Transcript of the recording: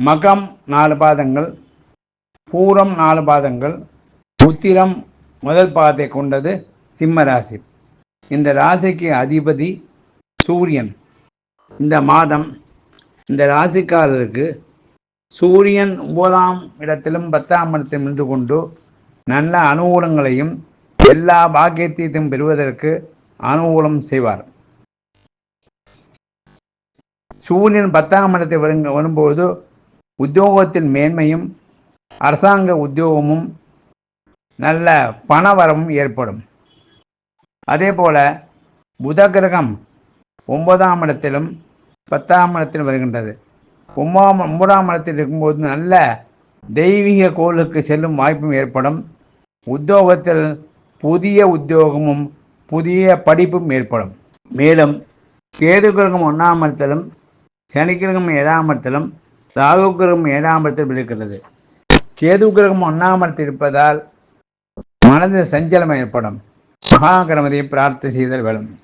மகம் 4 பாதங்கள், பூரம் 4 பாதங்கள், உத்திரம் முதல் பாதத்தை கொண்டது சிம்ம ராசி. இந்த ராசிக்கு அதிபதி சூரியன். இந்த மாதம் இந்த ராசிக்காரருக்கு சூரியன் 9ஆம் இடத்திலும் 10ஆம் இடத்திலும் இருந்து கொண்டு நல்ல அனுகூலங்களையும் எல்லா பாக்கியத்தையும் பெறுவதற்கு அனுகூலம் செய்வார். சூரியன் 10ஆம் இடத்தை வரும்போது உத்தியோகத்தின் மேன்மையும் அரசாங்க உத்தியோகமும் நல்ல பணவரமும் ஏற்படும். அதே போல புத கிரகம் 9ஆம் இடத்திலும் 10ஆம் இடத்திலும் வருகின்றது. 9ஆம் இடத்தில் இருக்கும்போது நல்ல தெய்வீக கோளுக்கு செல்லும் வாய்ப்பும் ஏற்படும். உத்தியோகத்தில் புதிய உத்தியோகமும் புதிய படிப்பும் ஏற்படும். மேலும் கேது கிரகம் 1ஆம் இடத்திலும் சனி கிரகம் 7ஆம் இடத்திலும் ராகு கிரகம் 7ஆம் இடத்திலும் இருக்கிறது. கேது கிரகம் 1ஆம் இடத்தில் இருப்பதால் மனதில் சஞ்சலம் ஏற்படும். மகா கணபதியை பிரார்த்தனை செய்தல் வேணும்.